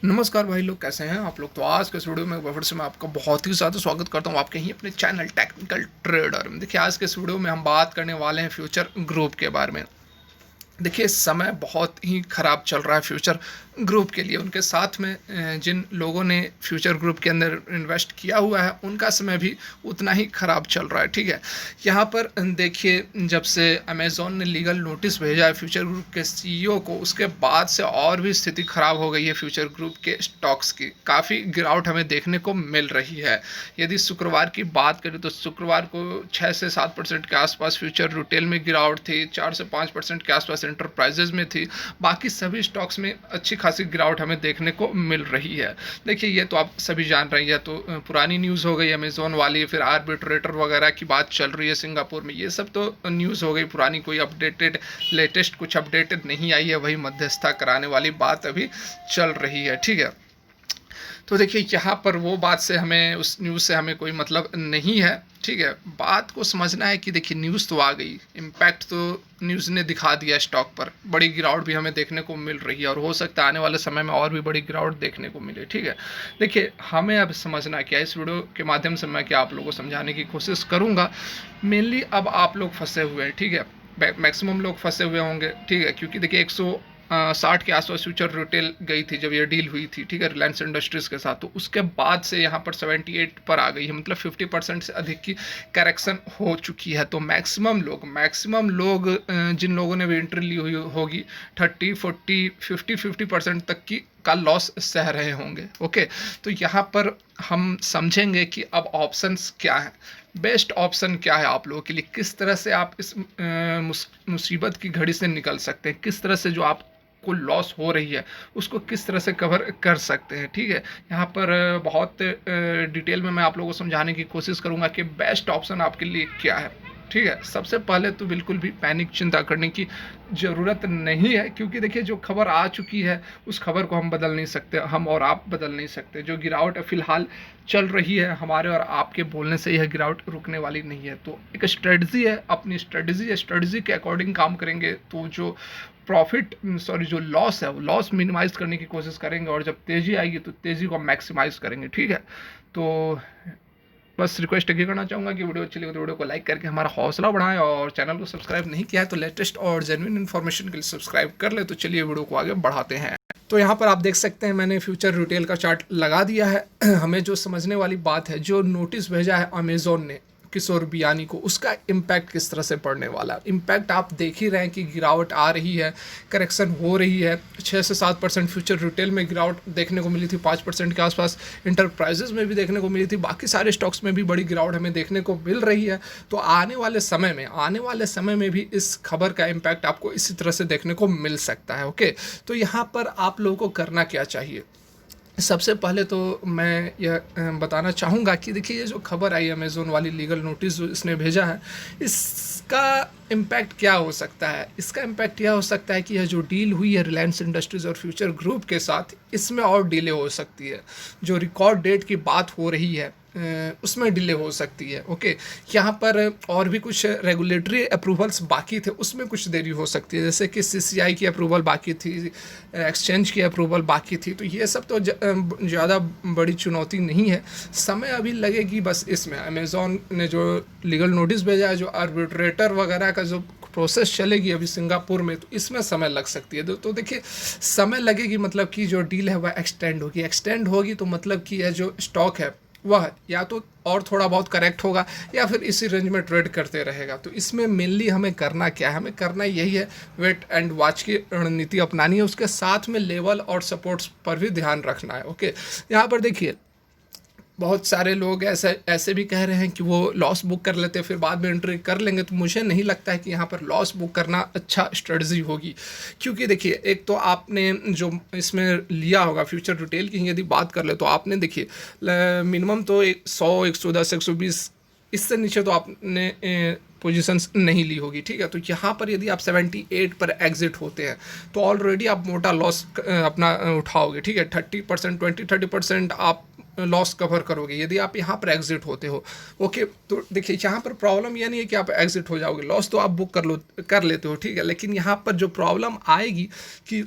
नमस्कार भाई लोग, कैसे हैं आप लोग। तो आज के इस वीडियो में फिर से मैं आपका बहुत ही ज़्यादा स्वागत करता हूं आपके ही अपने चैनल टेक्निकल ट्रेडर में। देखिए, आज के इस वीडियो में हम बात करने वाले हैं फ्यूचर ग्रुप के बारे में। देखिए, समय बहुत ही ख़राब चल रहा है फ्यूचर ग्रुप के लिए। उनके साथ में जिन लोगों ने फ्यूचर ग्रुप के अंदर इन्वेस्ट किया हुआ है उनका समय भी उतना ही ख़राब चल रहा है। ठीक है, यहाँ पर देखिए, जब से अमेज़ॉन ने लीगल नोटिस भेजा है फ्यूचर ग्रुप के सीईओ को, उसके बाद से और भी स्थिति ख़राब हो गई है फ्यूचर ग्रुप के स्टॉक्स की। काफ़ी गिरावट हमें देखने को मिल रही है। यदि शुक्रवार की बात करें तो शुक्रवार को 6 से 7% के आसपास फ्यूचर रिटेल में गिरावट थी, 4 से 5% के आसपास एंटरप्राइजेज में थी। बाकी सभी स्टॉक्स में अच्छी खासी गिरावट हमें देखने को मिल रही है। देखिए, ये तो आप सभी जान रहे हैं, तो पुरानी न्यूज़ हो गई अमेजोन वाली, फिर आर्बिट्रेटर वगैरह की बात चल रही है सिंगापुर में। ये सब तो न्यूज़ हो गई पुरानी, कोई अपडेटेड लेटेस्ट कुछ अपडेटेड नहीं आई है। वही मध्यस्थता कराने वाली बात अभी चल रही है। ठीक है, तो देखिए, यहाँ पर वो बात से हमें, उस न्यूज़ से हमें कोई मतलब नहीं है। ठीक है, बात को समझना है कि देखिए, न्यूज़ तो आ गई, इम्पैक्ट तो न्यूज़ ने दिखा दिया स्टॉक पर। बड़ी गिरावट भी हमें देखने को मिल रही है और हो सकता है आने वाले समय में और भी बड़ी गिरावट देखने को मिले। ठीक है, देखिए, हमें अब समझना क्या है, इस वीडियो के माध्यम से मैं क्या आप लोगों को समझाने की कोशिश करूँगा। मेनली अब आप लोग फंसे हुए हैं। ठीक है, मैक्सिमम लोग फंसे हुए होंगे। ठीक है, क्योंकि देखिए 160 के आसपास फ्यूचर रिटेल गई थी जब ये डील हुई थी। ठीक है, रिलायंस इंडस्ट्रीज़ के साथ। तो उसके बाद से यहाँ पर 78 पर आ गई है, मतलब 50% से अधिक की करेक्शन हो चुकी है। तो मैक्सिमम लोग जिन लोगों ने भी एंट्री ली हुई होगी, 30, 40, 50% तक की का लॉस सह रहे होंगे। ओके, तो यहाँ पर हम समझेंगे कि अब ऑप्शंस क्या हैं, बेस्ट ऑप्शन क्या है आप लोगों के लिए, किस तरह से आप इस मुसीबत की घड़ी से निकल सकते हैं, किस तरह से जो आप को लॉस हो रही है उसको किस तरह से कवर कर सकते हैं। ठीक है, यहाँ पर बहुत डिटेल में मैं आप लोगों को समझाने की कोशिश करूँगा कि बेस्ट ऑप्शन आपके लिए क्या है। ठीक है, सबसे पहले तो बिल्कुल भी पैनिक चिंता करने की ज़रूरत नहीं है, क्योंकि देखिए, जो खबर आ चुकी है उस खबर को हम बदल नहीं सकते, हम और आप बदल नहीं सकते। जो गिरावट फ़िलहाल चल रही है, हमारे और आपके बोलने से यह गिरावट रुकने वाली नहीं है। तो एक स्ट्रेटजी है, अपनी स्ट्रेटजी के अकॉर्डिंग काम करेंगे तो जो जो लॉस है वो लॉस मिनिमाइज करने की कोशिश करेंगे, और जब तेज़ी आएगी तो तेज़ी को मैक्सिमाइज करेंगे। ठीक है, तो बस रिक्वेस्ट ये करना चाहूँगा कि वीडियो अच्छी लगे तो वीडियो को लाइक करके हमारा हौसला बढ़ाएं, और चैनल को सब्सक्राइब नहीं किया है तो लेटेस्ट और जेन्युइन इन्फॉर्मेशन के लिए सब्सक्राइब कर ले। तो चलिए वीडियो को आगे बढ़ाते हैं। तो यहाँ पर आप देख सकते हैं, मैंने फ्यूचर रिटेल का चार्ट लगा दिया है। हमें जो समझने वाली बात है, जो नोटिस भेजा है अमेजोन ने किशोर बियानी को, उसका इम्पैक्ट किस तरह से पड़ने वाला है। इम्पैक्ट आप देख ही रहे हैं कि गिरावट आ रही है, करेक्शन हो रही है। 6 से 7% फ्यूचर रिटेल में गिरावट देखने को मिली थी, 5% के आसपास इंटरप्राइजेज में भी देखने को मिली थी, बाकी सारे स्टॉक्स में भी बड़ी गिरावट हमें देखने को मिल रही है। तो आने वाले समय में भी इस खबर का इम्पैक्ट आपको इसी तरह से देखने को मिल सकता है। ओके, तो यहाँ पर आप लोगों को करना क्या चाहिए। सबसे पहले तो मैं यह बताना चाहूँगा कि देखिए, ये जो खबर आई अमेज़ोन वाली लीगल नोटिस जो इसने भेजा है, इसका इम्पैक्ट क्या हो सकता है। इसका इम्पैक्ट यह हो सकता है कि यह जो डील हुई है रिलायंस इंडस्ट्रीज़ और फ्यूचर ग्रुप के साथ, इसमें और डिले हो सकती है। जो रिकॉर्ड डेट की बात हो रही है उसमें डिले हो सकती है। ओके, यहाँ पर और भी कुछ रेगुलेटरी अप्रूवल्स बाकी थे, उसमें कुछ देरी हो सकती है, जैसे कि सीसीआई की अप्रूवल बाकी थी, एक्सचेंज की अप्रूवल बाकी थी। तो ये सब तो ज़्यादा बड़ी चुनौती नहीं है, समय अभी लगेगी बस इसमें। अमेज़ॉन ने जो लीगल नोटिस भेजा है, जो आर्बिट्रेटर वगैरह का जो प्रोसेस चलेगी अभी सिंगापुर में, तो इसमें समय लग सकती है। तो देखिए, समय लगेगी मतलब कि जो डील है वह एक्सटेंड होगी तो मतलब कि यह जो स्टॉक है वह या तो और थोड़ा बहुत करेक्ट होगा या फिर इसी रेंज में ट्रेड करते रहेगा। तो इसमें मेनली हमें करना क्या है, हमें करना यही है, वेट एंड वॉच की रणनीति अपनानी है, उसके साथ में लेवल और सपोर्ट्स पर भी ध्यान रखना है। ओके, यहाँ पर देखिए, बहुत सारे लोग ऐसे भी कह रहे हैं कि वो लॉस बुक कर लेते हैं फिर बाद में एंट्री कर लेंगे। तो मुझे नहीं लगता है कि यहाँ पर लॉस बुक करना अच्छा स्ट्रेटजी होगी, क्योंकि देखिए, एक तो आपने जो इसमें लिया होगा फ्यूचर रिटेल की यदि बात कर ले तो आपने देखिए मिनिमम तो 100, 110, 120, इससे नीचे तो आपने पोजीशंस नहीं ली होगी। ठीक है, तो यहाँ पर यदि आप 78 पर एग्जिट होते हैं तो ऑलरेडी आप मोटा लॉस अपना उठाओगे। ठीक है, 30%, 20-30% आप लॉस कवर करोगे यदि आप यहाँ पर एग्जिट होते हो। ओके, तो देखिए, यहाँ पर प्रॉब्लम यह नहीं है कि आप एग्जिट हो जाओगे, लॉस तो आप बुक कर लेते हो। ठीक है, लेकिन यहाँ पर जो प्रॉब्लम आएगी कि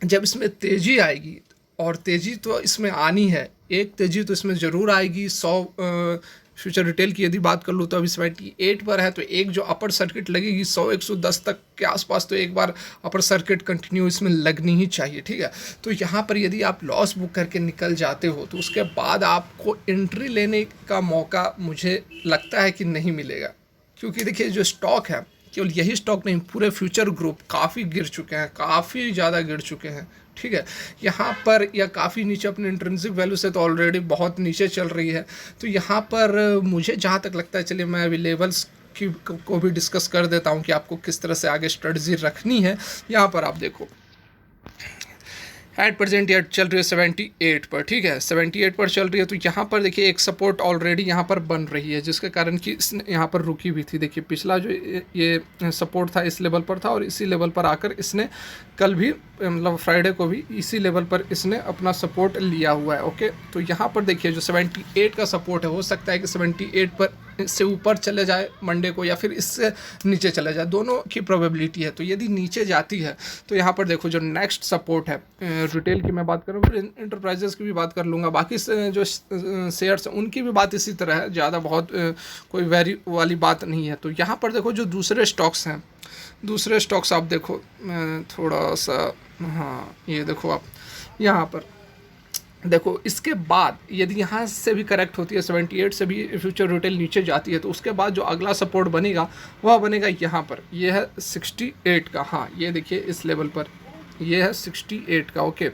जब इसमें तेज़ी आएगी और तेज़ी तो इसमें आनी है, एक तेज़ी तो इसमें ज़रूर आएगी। 100 फ्यूचर रिटेल की यदि बात कर लूँ तो अभी 78 पर है, तो एक जो अपर सर्किट लगेगी 100-110 तक के आसपास, तो एक बार अपर सर्किट कंटिन्यू इसमें लगनी ही चाहिए, ठीक है। तो यहाँ पर यदि आप लॉस बुक करके निकल जाते हो तो उसके बाद आपको एंट्री लेने का मौका मुझे लगता है कि नहीं मिलेगा, क्योंकि देखिए जो स्टॉक है, केवल यही स्टॉक नहीं, पूरे फ्यूचर ग्रुप काफ़ी गिर चुके हैं, काफ़ी ज़्यादा गिर चुके हैं, ठीक है। यहाँ पर या काफ़ी नीचे अपने इंट्रिंसिक वैल्यू से तो ऑलरेडी बहुत नीचे चल रही है। तो यहाँ पर मुझे जहाँ तक लगता है, चलिए मैं अभी लेवल्स की को भी डिस्कस कर देता हूँ कि आपको किस तरह से आगे स्ट्रेटजी रखनी है। यहाँ पर आप देखो एट प्रेजेंट यह चल रही है 78 पर, ठीक है, 78 पर चल रही है। तो यहाँ पर देखिए एक सपोर्ट ऑलरेडी यहाँ पर बन रही है, जिसके कारण कि इसने यहाँ पर रुकी हुई थी। देखिए पिछला जो ये सपोर्ट था इस लेवल पर था, और इसी लेवल पर आकर इसने कल भी मतलब फ्राइडे को भी इसी लेवल पर इसने अपना सपोर्ट लिया हुआ है। ओके, तो यहाँ पर देखिए जो 78 का सपोर्ट है, हो सकता है कि 78 पर इससे ऊपर चले जाए मंडे को, या फिर इससे नीचे चले जाए, दोनों की प्रोबेबिलिटी है। तो यदि नीचे जाती है तो यहाँ पर देखो जो नेक्स्ट सपोर्ट है, रिटेल की मैं बात करूँ, फिर इंटरप्राइजेस की भी बात कर लूँगा, बाकी जो शेयर्स हैं उनकी भी बात इसी तरह है, ज़्यादा बहुत कोई वेरी वाली बात नहीं है। तो यहाँ पर देखो जो दूसरे स्टॉक्स हैं, दूसरे स्टॉक्स आप देखो, थोड़ा सा, हाँ ये देखो आप यहाँ पर देखो, इसके बाद यदि यहाँ से भी करेक्ट होती है, 78 से भी फ्यूचर रिटेल नीचे जाती है, तो उसके बाद जो अगला सपोर्ट बनेगा वह बनेगा यहाँ पर, ये है 68 का। हाँ ये देखिए इस लेवल पर ये है 68 का। ओके,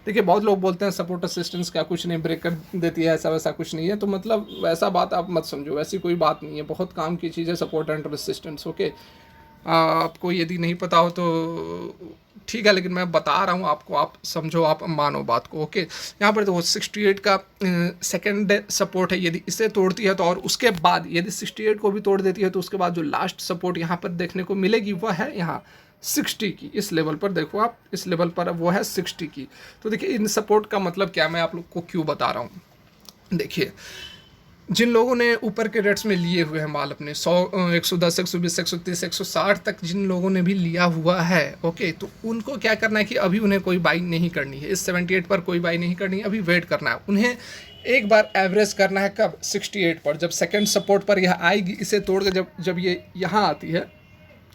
देखिए बहुत लोग बोलते हैं सपोर्ट असिस्टेंस क्या कुछ नहीं, ब्रेक कर देती है, ऐसा वैसा कुछ नहीं है। तो मतलब वैसा बात आप मत समझो, वैसी कोई बात नहीं है, बहुत काम की चीज़ है सपोर्ट एंड रेसिस्टेंस। ओके, आपको यदि नहीं पता हो तो ठीक है, लेकिन मैं बता रहा हूँ आपको, आप समझो, आप मानो बात को। ओके, यहाँ पर देखो 68 का सेकंड सपोर्ट है, यदि इसे तोड़ती है तो, और उसके बाद यदि 68 को भी तोड़ देती है तो उसके बाद जो लास्ट सपोर्ट यहाँ पर देखने को मिलेगी वह है यहाँ 60 की। इस लेवल पर देखो आप, इस लेवल पर वो है 60 की। तो देखिए इन सपोर्ट का मतलब क्या, मैं आप लोग को क्यों बता रहा हूँ। देखिए जिन लोगों ने ऊपर के रेट्स में लिए हुए हैं माल अपने 100, 110, 120, 130, 160 तक जिन लोगों ने भी लिया हुआ है, ओके, तो उनको क्या करना है कि अभी उन्हें कोई बाइंग नहीं करनी है, इस 78 पर कोई बाइंग नहीं करनी है, अभी वेट करना है। उन्हें एक बार एवरेज करना है कब, 68 पर, जब सेकेंड सपोर्ट पर यह आएगी, इसे तोड़ के जब ये यहाँ आती है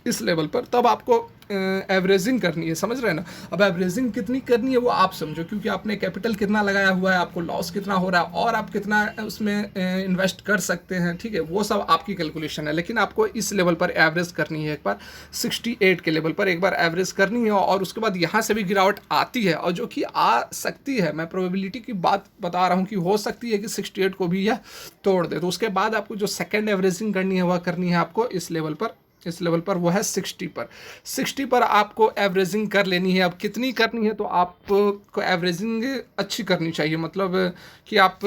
इस लेवल पर, तब आपको एवरेजिंग करनी है, समझ रहे हैं ना। अब एवरेजिंग कितनी करनी है वो आप समझो, क्योंकि आपने कैपिटल कितना लगाया हुआ है, आपको लॉस कितना हो रहा है, और आप कितना उसमें इन्वेस्ट कर सकते हैं, ठीक है, वो सब आपकी कैलकुलेशन है। लेकिन आपको इस लेवल पर एवरेज करनी है, एक बार 68 के लेवल पर एक बार एवरेज करनी है, और उसके बाद यहाँ से भी गिरावट आती है, और जो कि आ सकती है, मैं प्रोबेबिलिटी की बात बता रहा हूँ कि हो सकती है कि 68 को भी यह तोड़ दे। तो उसके बाद आपको जो सेकेंड एवरेजिंग करनी है वह करनी है आपको इस लेवल पर, इस लेवल पर वो है 60 पर। 60 पर आपको एवरेजिंग कर लेनी है। अब कितनी करनी है, तो आपको एवरेजिंग अच्छी करनी चाहिए, मतलब कि आप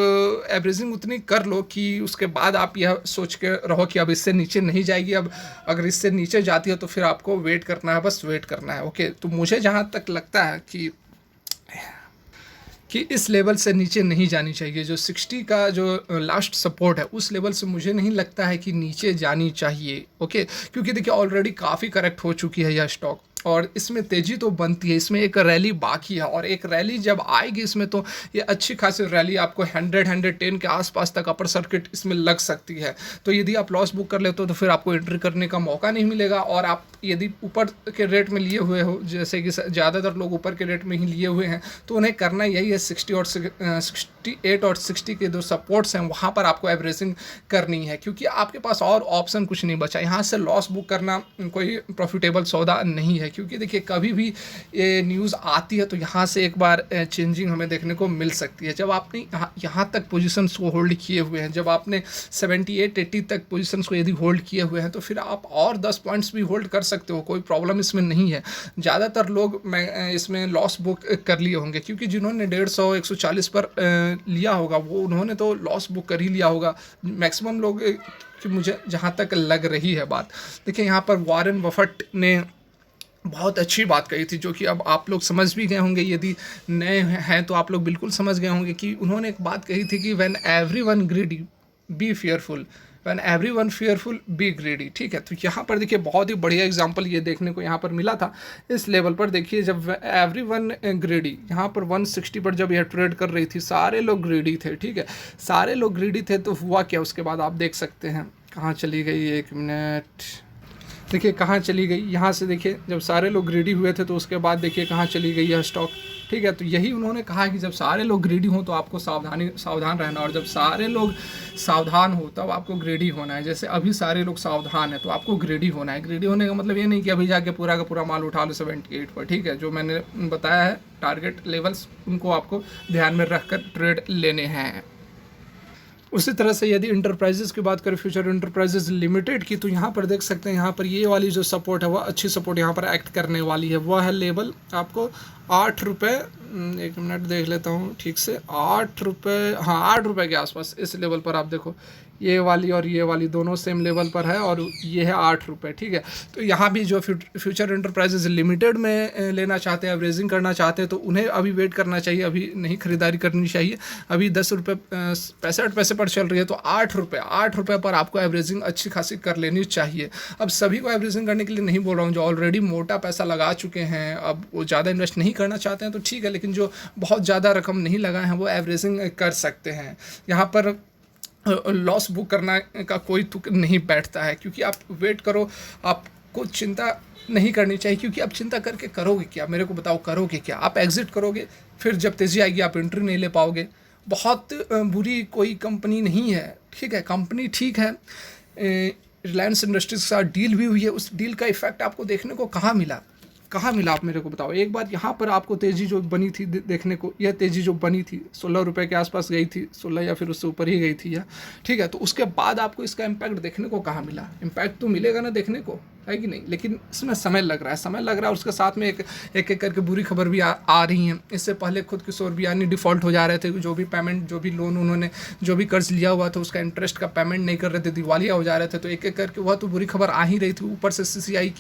एवरेजिंग उतनी कर लो कि उसके बाद आप यह सोच के रहो कि अब इससे नीचे नहीं जाएगी, अब अगर इससे नीचे जाती है तो फिर आपको वेट करना है, बस वेट करना है। ओके, तो मुझे जहाँ तक लगता है कि इस लेवल से नीचे नहीं जानी चाहिए, जो 60 का जो लास्ट सपोर्ट है उस लेवल से मुझे नहीं लगता है कि नीचे जानी चाहिए। ओके, क्योंकि देखिए ऑलरेडी काफ़ी करेक्ट हो चुकी है यह स्टॉक, और इसमें तेज़ी तो बनती है, इसमें एक रैली बाकी है, और एक रैली जब आएगी इसमें तो ये अच्छी खासी रैली आपको 100-110 के आसपास तक अपर सर्किट इसमें लग सकती है। तो यदि आप लॉस बुक कर लेते हो तो फिर आपको एंट्री करने का मौका नहीं मिलेगा, और आप यदि ऊपर के रेट में लिए हुए हो, जैसे कि ज़्यादातर लोग ऊपर के रेट में ही लिए हुए हैं, तो उन्हें करना यही है 68 और 60 के जो सपोर्ट्स हैं वहाँ पर आपको एवरेजिंग करनी है, क्योंकि आपके पास और ऑप्शन कुछ नहीं बचा। यहाँ से लॉस बुक करना कोई प्रॉफिटेबल सौदा नहीं है, क्योंकि देखिए कभी भी ये न्यूज़ आती है तो यहाँ से एक बार चेंजिंग हमें देखने को मिल सकती है। जब आपने यहाँ तक पोजीशंस को होल्ड किए हुए हैं, जब आपने 78-80 तक पोजीशंस को यदि होल्ड किए हुए हैं, तो फिर आप और 10 पॉइंट्स भी होल्ड कर सकते हो, कोई प्रॉब्लम इसमें नहीं है। ज़्यादातर लोग इसमें लॉस बुक कर लिए होंगे, क्योंकि जिन्होंने 150, 140 पर लिया होगा वो उन्होंने तो लॉस बुक कर ही लिया होगा, मैक्सिमम लोग, कि मुझे जहाँ तक लग रही है बात। देखिए यहाँ पर वॉरेन बफेट ने बहुत अच्छी बात कही थी, जो कि अब आप लोग समझ भी गए होंगे, यदि नए हैं तो आप लोग बिल्कुल समझ गए होंगे कि उन्होंने एक बात कही थी कि when everyone greedy be fearful, when everyone fearful be greedy, ठीक है। तो यहाँ पर देखिए बहुत ही बढ़िया एग्जांपल ये देखने को यहाँ पर मिला था इस लेवल पर। देखिए जब एवरीवन ग्रेडी, यहाँ पर 160 पर जब यह ट्रेड कर रही थी सारे लोग ग्रेडी थे, ठीक है, सारे लोग ग्रेडी थे। तो हुआ क्या उसके बाद आप देख सकते हैं, कहाँ चली गई, एक मिनट, देखिए कहाँ चली गई, यहाँ से देखिए जब सारे लोग ग्रीडी हुए थे तो उसके बाद देखिए कहाँ चली गई यह स्टॉक, ठीक है। तो यही उन्होंने कहा कि जब सारे लोग ग्रीडी हों तो आपको सावधान रहना, और जब सारे लोग सावधान हो तब आपको ग्रेडी होना है। जैसे अभी सारे लोग सावधान है तो आपको ग्रेडी होना है। ग्रेडी होने का मतलब ये नहीं कि अभी जाके पूरा का पूरा माल उठा लो 78 पर, ठीक है। जो मैंने बताया है टारगेट लेवल्स, उनको आपको ध्यान में रखकर ट्रेड लेने हैं। उसी तरह से यदि इंटरप्राइजेज़ की बात करें, फ्यूचर इंटरप्राइजेज़ लिमिटेड की, तो यहाँ पर देख सकते हैं, यहाँ पर ये वाली जो सपोर्ट है वह अच्छी सपोर्ट यहाँ पर एक्ट करने वाली है। वह है लेवल आपको 8 रुपये, एक मिनट देख लेता हूँ ठीक से, 8 रुपये, हाँ 8 रुपये के आसपास इस लेवल पर आप देखो, ये वाली और ये वाली दोनों सेम लेवल पर है और ये है 8 रुपये, ठीक है। तो यहाँ भी जो फ्यूचर इंटरप्राइजेज लिमिटेड में लेना चाहते हैं, एवरेजिंग करना चाहते हैं, तो उन्हें अभी वेट करना चाहिए, अभी नहीं खरीदारी करनी चाहिए। अभी 10 रुपये 65 पैसे पर चल रही है, तो 8 रुपये पर आपको एवरेजिंग अच्छी खासी कर लेनी चाहिए। अब सभी को एवरेजिंग करने के लिए नहीं बोल रहा हूँ, जो ऑलरेडी मोटा पैसा लगा चुके हैं, अब वो ज़्यादा इन्वेस्ट नहीं करना चाहते हैं तो ठीक है, लेकिन जो बहुत ज़्यादा रकम नहीं लगाए हैं वो एवरेजिंग कर सकते हैं। यहाँ पर लॉस बुक करना का कोई तुक नहीं बैठता है, क्योंकि आप वेट करो, आपको चिंता नहीं करनी चाहिए, क्योंकि आप चिंता करके करोगे क्या, मेरे को बताओ करोगे क्या। आप एग्जिट करोगे, फिर जब तेज़ी आएगी आप एंट्री नहीं ले पाओगे। बहुत बुरी कोई कंपनी नहीं है, ठीक है, कंपनी ठीक है। रिलायंस इंडस्ट्रीज के साथ डील भी हुई है, उस डील का इफेक्ट आपको देखने को कहाँ मिला आप मेरे को बताओ एक बार। यहाँ पर आपको तेज़ी जो बनी थी देखने को, यह तेज़ी जो बनी थी 16 रुपये के आसपास गई थी, 16 या फिर उससे ऊपर ही गई थी यह, ठीक है। तो उसके बाद आपको इसका इम्पैक्ट देखने को कहाँ मिला? इम्पैक्ट तो मिलेगा ना देखने को, है कि नहीं, लेकिन इसमें समय लग रहा है, उसके साथ में एक करके बुरी खबर भी आ रही हैं। इससे पहले खुद किशोर बियानी डिफ़ॉल्ट हो जा रहे थे, जो भी पेमेंट, जो भी लोन उन्होंने, जो भी कर्ज लिया हुआ था उसका इंटरेस्ट का पेमेंट नहीं कर रहे थे, दिवालिया हो जा रहे थे। तो एक करके वह तो बुरी खबर आ ही रही थी। ऊपर से सीसीआई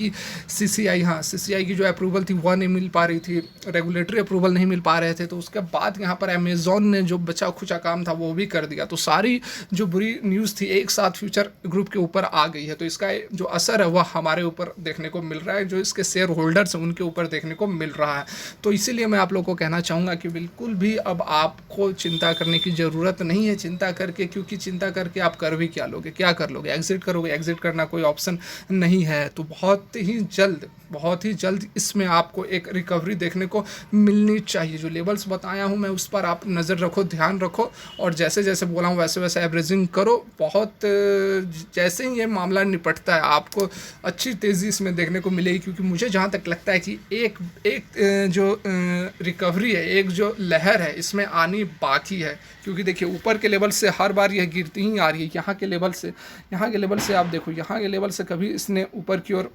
की जो अप्रूवल थी वह नहीं मिल पा रही थी, रेगुलेटरी अप्रूवल नहीं मिल पा रहे थे। तो उसके बाद यहाँ पर अमेज़ॉन ने जो बचा खुचा काम था वो भी कर दिया। तो सारी जो बुरी न्यूज़ थी एक साथ फ्यूचर ग्रुप के ऊपर आ गई है। तो इसका जो असर है वह हमारे ऊपर देखने को मिल रहा है, जो इसके शेयर होल्डर्स हैं उनके ऊपर देखने को मिल रहा है। तो इसीलिए मैं आप लोगों को कहना चाहूँगा कि बिल्कुल भी अब आपको चिंता करने की ज़रूरत नहीं है। चिंता करके, क्योंकि चिंता करके आप कर भी क्या लोगे, क्या कर लोगे? एग्जिट करोगे, एग्जिट करना कोई ऑप्शन नहीं है। तो बहुत ही जल्द इसमें आपको एक रिकवरी देखने को मिलनी चाहिए। जो लेवल्स बताया हूँ मैं उस पर आप नज़र रखो, ध्यान रखो, और जैसे जैसे बोला हूँ वैसे वैसे एवरेजिंग करो। बहुत जैसे ही ये मामला निपटता है आपको अच्छी तेज़ी इसमें देखने को मिलेगी, क्योंकि मुझे जहाँ तक लगता है कि एक जो रिकवरी है, एक जो लहर है इसमें आनी बाकी है। क्योंकि देखिए ऊपर के लेवल से हर बार यह गिरती ही आ रही है। यहाँ के लेवल से आप देखो, यहाँ के लेवल से कभी इसने ऊपर की ओर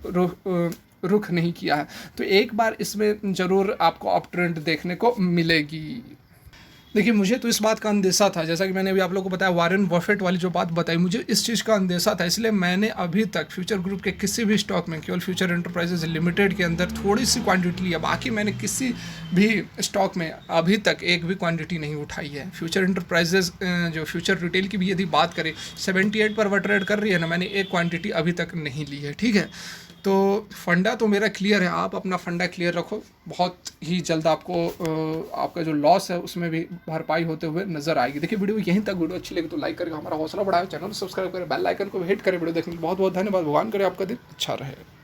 रुख नहीं किया है। तो एक बार इसमें ज़रूर आपको अप ट्रेंड देखने को मिलेगी। देखिए मुझे तो इस बात का अंदेशा था, जैसा कि मैंने अभी आप लोगों को बताया, वॉरेन बफेट वाली जो बात बताई, मुझे इस चीज़ का अंदेशा था। इसलिए मैंने अभी तक फ्यूचर ग्रुप के किसी भी स्टॉक में, केवल फ्यूचर एंटरप्राइजेज लिमिटेड के अंदर थोड़ी सी क्वांटिटी लिया, बाकी मैंने किसी भी स्टॉक में अभी तक एक भी क्वांटिटी नहीं उठाई है। फ्यूचर एंटरप्राइजेज जो फ्यूचर रिटेल की भी यदि बात करें, 78 पर वह ट्रेड कर रही है ना, मैंने एक क्वान्टिटी अभी तक नहीं ली है, ठीक है। तो फंडा तो मेरा क्लियर है, आप अपना फंडा क्लियर रखो। बहुत ही जल्द आपको आपका जो लॉस है उसमें भी भरपाई होते हुए नजर आएगी। देखिए वीडियो यहीं तक, वीडियो अच्छी लगी तो लाइक करके हमारा हौसला बढ़ाएं, चैनल सब्सक्राइब करें, बेल आइकन को हिट करें। वीडियो देखने के लिए बहुत बहुत धन्यवाद। भगवान करे आपका दिन अच्छा रहे।